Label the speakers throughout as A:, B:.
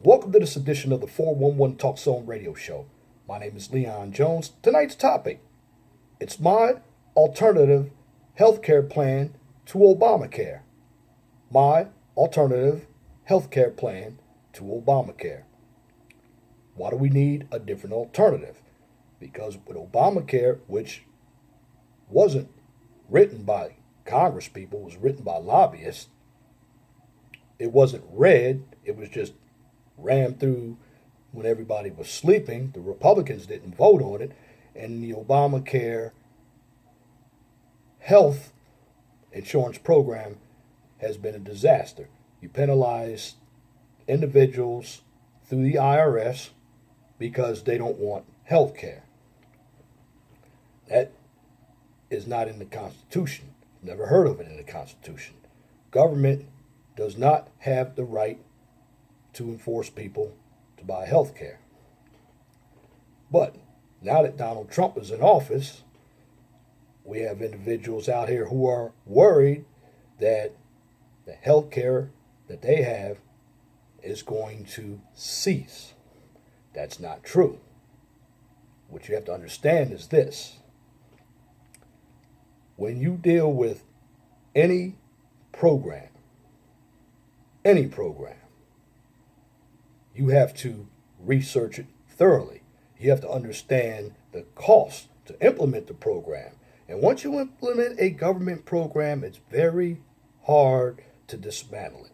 A: Welcome to this edition of the 411 Talk Zone radio show. My name is Leon Jones. Tonight's topic, it's my alternative healthcare plan to Obamacare. My alternative healthcare plan to Obamacare. Why do we need a different alternative? Because with Obamacare, which wasn't written by Congress people, it was written by lobbyists, it wasn't read, it was just rammed through when everybody was sleeping. The Republicans didn't vote on it, and the Obamacare health insurance program has been a disaster. You penalize individuals through the IRS because they don't want health care. That is not in the Constitution. Never heard of it in the Constitution. Government does not have the right to enforce people to buy health care. But now that Donald Trump is in office, we have individuals out here who are worried that the health care that they have is going to cease. That's not true. What you have to understand is this. When you deal with any program, you have to research it thoroughly. You have to understand the cost to implement the program. And once you implement a government program, it's very hard to dismantle it.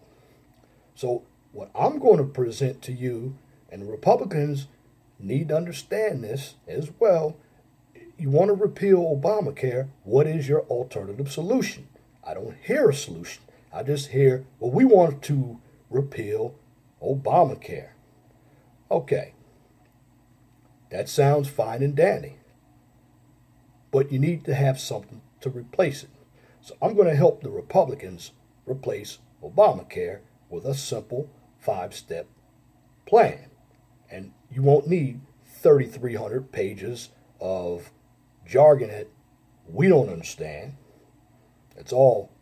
A: So what I'm going to present to you, and the Republicans need to understand this as well, you want to repeal Obamacare, what is your alternative solution? I don't hear a solution. I just hear, well, we want to repeal Obamacare. Okay, that sounds fine and dandy, but you need to have something to replace it. So I'm going to help the Republicans replace Obamacare with a simple 5-step plan. And you won't need 3,300 pages of jargon that we don't understand. It's all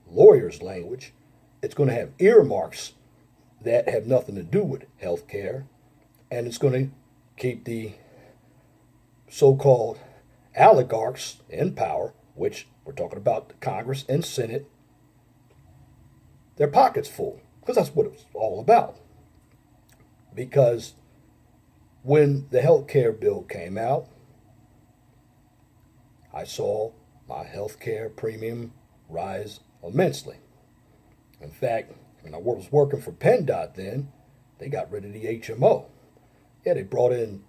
A: lawyers' language. It's going to have earmarks that have nothing to do with health care. And it's going to keep the so-called oligarchs in power, which we're talking about the Congress and Senate, their pockets full. Because that's what it's all about. Because when the health care bill came out, I saw my health care premium rise immensely. In fact, when I was working for PennDOT then, they got rid of the HMO. Yeah, they brought in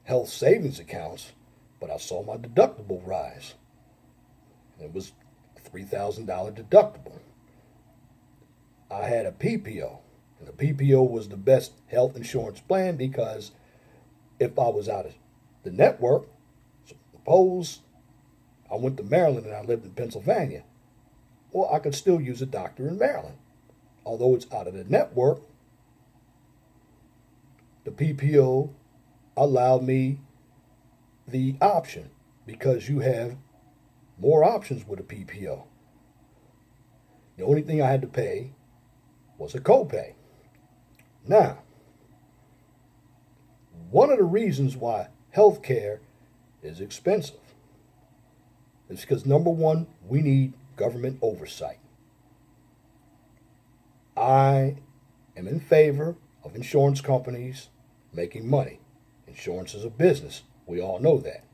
A: health savings accounts, but I saw my deductible rise. It was a $3,000 deductible. I had a PPO, and the PPO was the best health insurance plan because if I was out of the network, suppose I went to Maryland and I lived in Pennsylvania, well, I could still use a doctor in Maryland. Although it's out of the network, the PPO allowed me the option because you have more options with a PPO. The only thing I had to pay was a copay. Now, one of the reasons why healthcare is expensive is because, number one, we need government oversight. I am in favor of insurance companies making money. Insurance is a business. We all know that.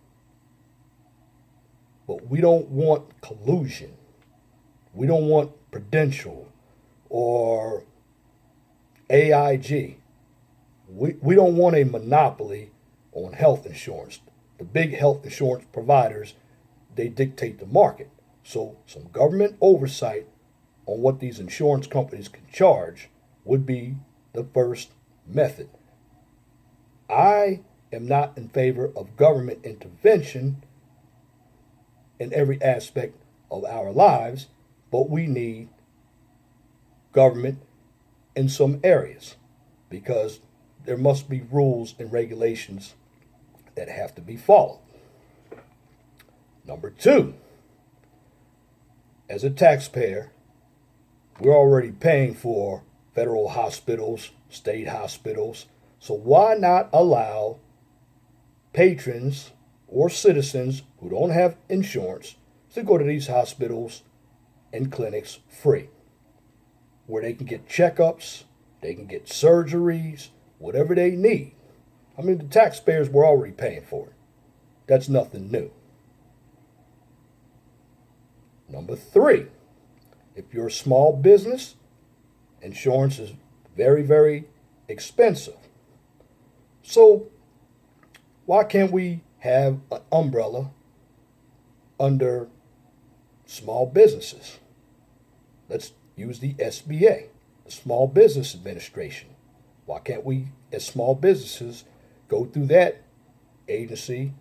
A: But we don't want collusion. We don't want Prudential or AIG. We don't want a monopoly on health insurance. The big health insurance providers, they dictate the market. So some government oversight on what these insurance companies can charge would be the first method. I am not in favor of government intervention in every aspect of our lives, but we need government in some areas because there must be rules and regulations that have to be followed. Number two, as a taxpayer, we're already paying for federal hospitals, state hospitals. So why not allow patrons or citizens who don't have insurance to go to these hospitals and clinics free, where they can get checkups, they can get surgeries, whatever they need. I mean, the taxpayers were already paying for it. That's nothing new. Number 3, if you're a small business, insurance is very, very expensive. So why can't we have an umbrella under small businesses? Let's use the SBA, the Small Business Administration. Why can't we, as small businesses, go through that agency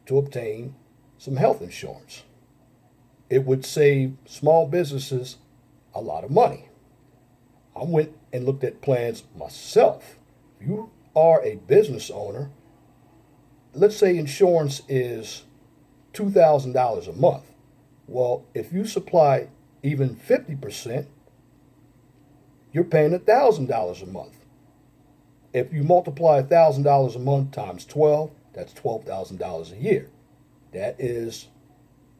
A: to obtain some health insurance? It would save small businesses a lot of money. I went and looked at plans myself. If you are a business owner, let's say insurance is $2,000 a month. Well, if you supply even 50%, you're paying $1,000 a month. If you multiply $1,000 a month times 12, that's $12,000 a year. That is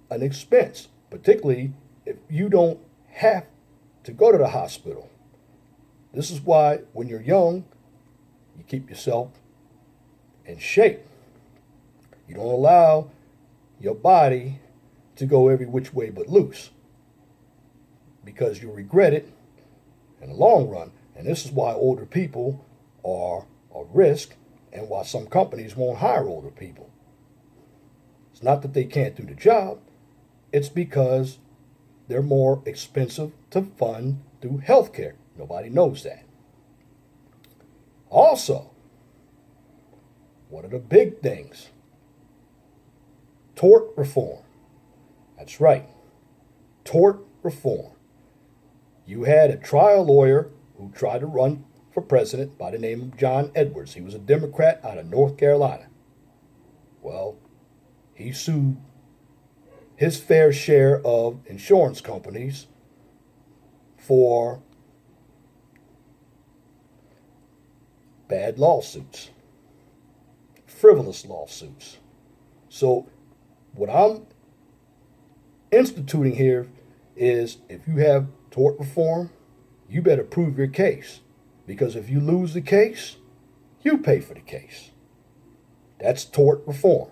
A: an expense, particularly if you don't have to go to the hospital. This is why when you're young, you keep yourself in shape. You don't allow your body to go every which way but loose, because you regret it in the long run. And this is why older people are a risk, and why some companies won't hire older people. It's not that they can't do the job, it's because they're more expensive to fund through health care. Nobody knows that. Also, one of the big things, tort reform. That's right, tort reform. You had a trial lawyer who tried to run for president by the name of John Edwards. He was a Democrat out of North Carolina. Well, he sued his fair share of insurance companies for bad lawsuits, frivolous lawsuits. So what I'm instituting here is, if you have tort reform, you better prove your case. Because if you lose the case, you pay for the case. That's tort reform.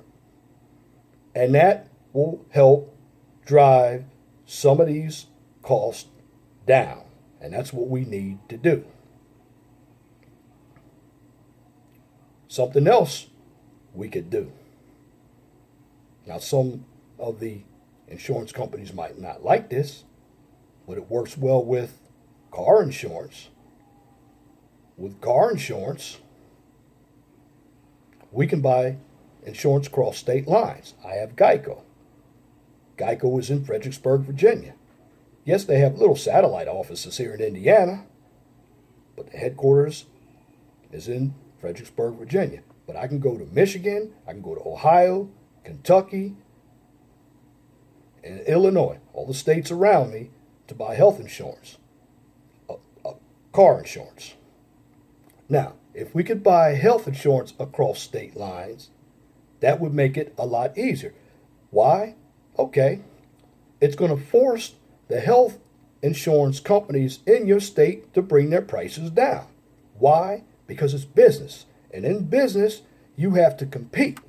A: And that will help drive some of these costs down. And that's what we need to do. Something else we could do. Now, some of the insurance companies might not like this, but it works well with car insurance. With car insurance, we can buy insurance across state lines. I have Geico. Geico is in Fredericksburg, Virginia. Yes, they have little satellite offices here in Indiana, but the headquarters is in Fredericksburg, Virginia. But I can go to Michigan, I can go to Ohio, Kentucky, and Illinois, all the states around me, to buy health insurance, car insurance. Now, if we could buy health insurance across state lines, that would make it a lot easier. Why? Okay, it's going to force the health insurance companies in your state to bring their prices down. Why? Because it's business. And in business, you have to compete.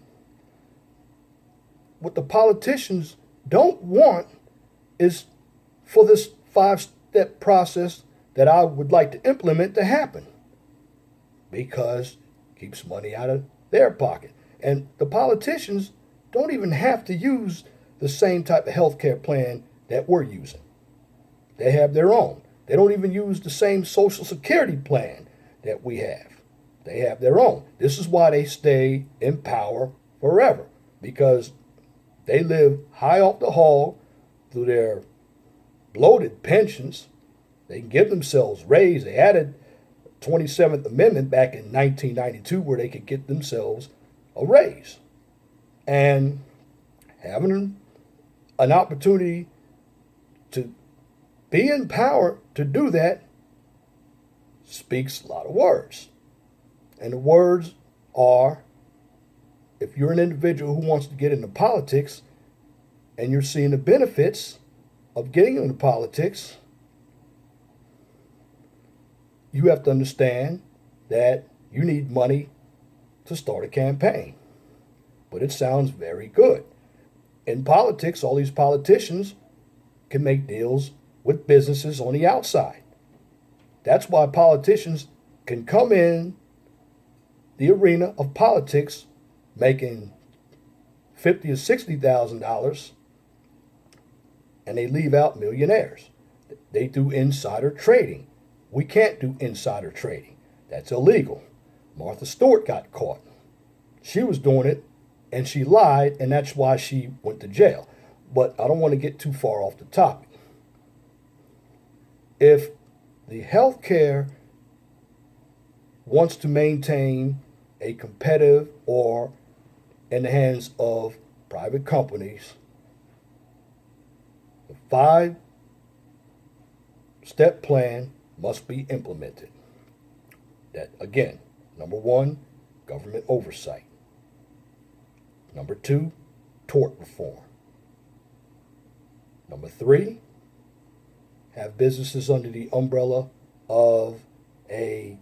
A: What the politicians don't want is for this 5-step process that I would like to implement to happen, because it keeps money out of their pocket. And the politicians don't even have to use the same type of health care plan that we're using. They have their own. They don't even use the same Social Security plan that we have. They have their own. This is why they stay in power forever, because they live high off the hog through their bloated pensions. They can give themselves raises. They added 27th Amendment back in 1992 where they could get themselves a raise. And having an opportunity to be in power to do that speaks a lot of words. And the words are, if you're an individual who wants to get into politics and you're seeing the benefits of getting into politics, you have to understand that you need money to start a campaign. But it sounds very good. In politics, all these politicians can make deals with businesses on the outside. That's why politicians can come in the arena of politics making $50,000 or $60,000, and they leave out millionaires. They do insider trading. We can't do insider trading. That's illegal. Martha Stewart got caught. She was doing it, and she lied, and that's why she went to jail. But I don't want to get too far off the topic. If the healthcare wants to maintain a competitive or in the hands of private companies, the 5-step plan must be implemented. That, again, number 1, government oversight. Number 2, tort reform. Number 3, have businesses under the umbrella of a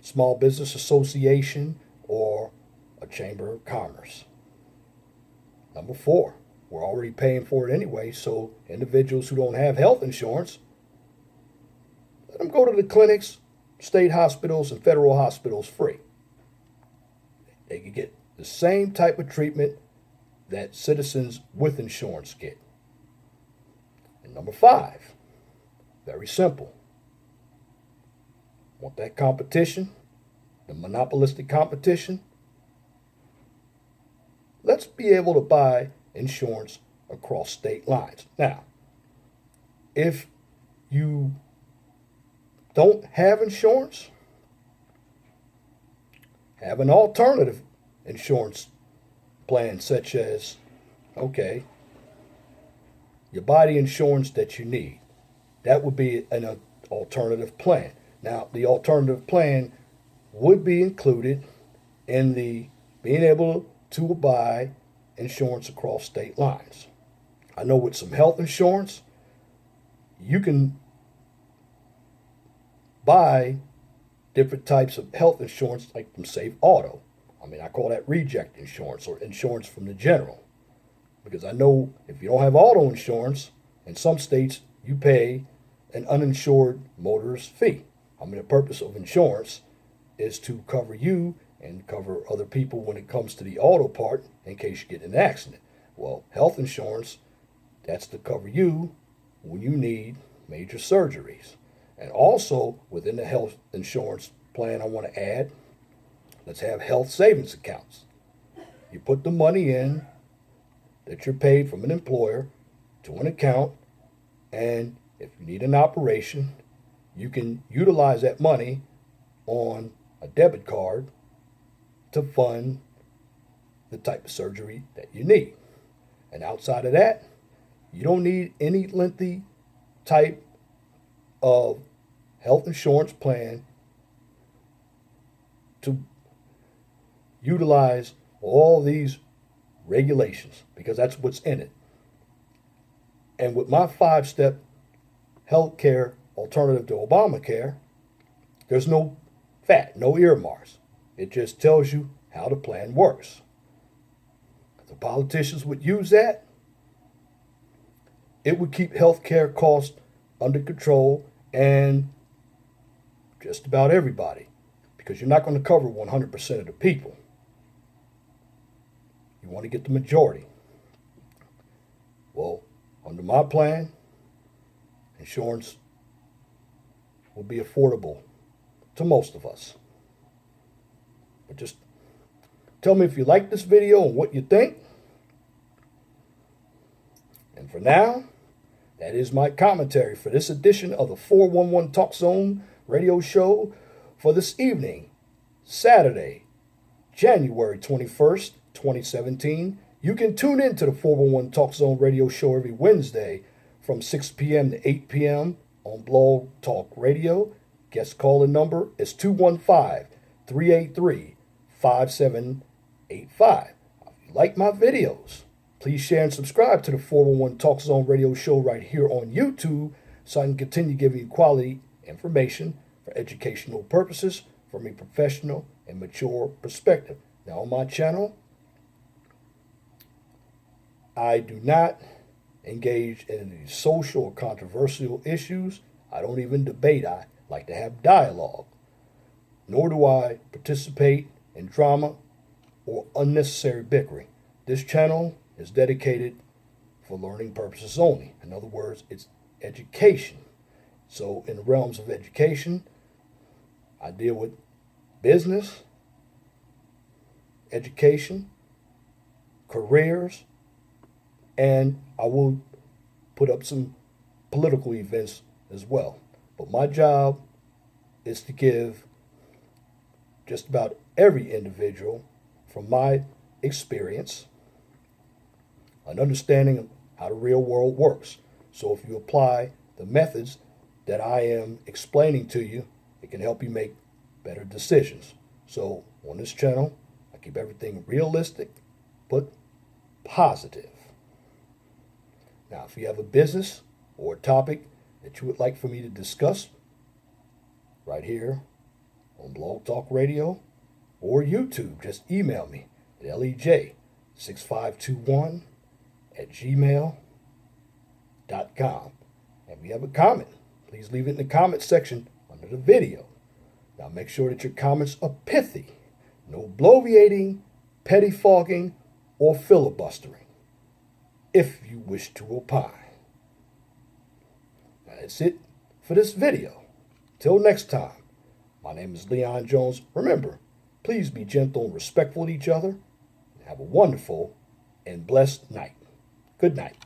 A: small business association or a chamber of commerce. Number 4, we're already paying for it anyway, so individuals who don't have health insurance, let them go to the clinics, state hospitals, and federal hospitals free. They can get the same type of treatment that citizens with insurance get. And number 5, very simple. Want that competition, the monopolistic competition? Let's be able to buy insurance across state lines. Now, if you don't have insurance, have an alternative insurance plan, such as, okay, you buy the insurance that you need. That would be an alternative plan. Now, the alternative plan would be included in the being able to buy insurance across state lines. I know with some health insurance, you can buy different types of health insurance, like from Safe Auto. I mean, I call that reject insurance or insurance from the general. Because I know if you don't have auto insurance, in some states you pay an uninsured motorist fee. I mean, the purpose of insurance is to cover you and cover other people when it comes to the auto part in case you get in an accident. Well, health insurance, that's to cover you when you need major surgeries. And also within the health insurance plan, I want to add, let's have health savings accounts. You put the money in that you're paid from an employer to an account, and if you need an operation, you can utilize that money on a debit card to fund the type of surgery that you need. And outside of that, you don't need any lengthy type of health insurance plan to utilize all these regulations, because that's what's in it. And with my 5-step health care alternative to Obamacare, there's no fat, no earmarks. It just tells you how the plan works. If the politicians would use that, it would keep health care costs under control and just about everybody, because you're not going to cover 100% of the people. You want to get the majority. Well, under my plan, insurance will be affordable to most of us. But just tell me if you like this video and what you think. And for now, that is my commentary for this edition of the 411 Talk Zone radio show for this evening, Saturday, January 21st, 2017. You can tune in to the 411 Talk Zone radio show every Wednesday from 6 p.m. to 8 p.m. on Blog Talk Radio, guest calling number is 215-383-5785. If you like my videos, please share and subscribe to the 411 Talk Zone radio show right here on YouTube so I can continue giving you quality information for educational purposes from a professional and mature perspective. Now, on my channel, I do not engage in any social or controversial issues. I don't even debate. I like to have dialogue. Nor do I participate in drama or unnecessary bickering. This channel is dedicated for learning purposes only. In other words, it's education. So in the realms of education, I deal with business, education, careers, and I will put up some political events as well. But my job is to give just about every individual, from my experience, an understanding of how the real world works. So if you apply the methods that I am explaining to you, it can help you make better decisions. So on this channel, I keep everything realistic but positive. Now, if you have a business or a topic that you would like for me to discuss right here on Blog Talk Radio or YouTube, just email me at lej6521@gmail.com. And if you have a comment, please leave it in the comment section under the video. Now, make sure that your comments are pithy. No bloviating, pettifogging, or filibustering, if you wish to opine. Now, that's it for this video. Till next time, my name is Leon Jones. Remember, please be gentle and respectful to each other. And have a wonderful and blessed night. Good night.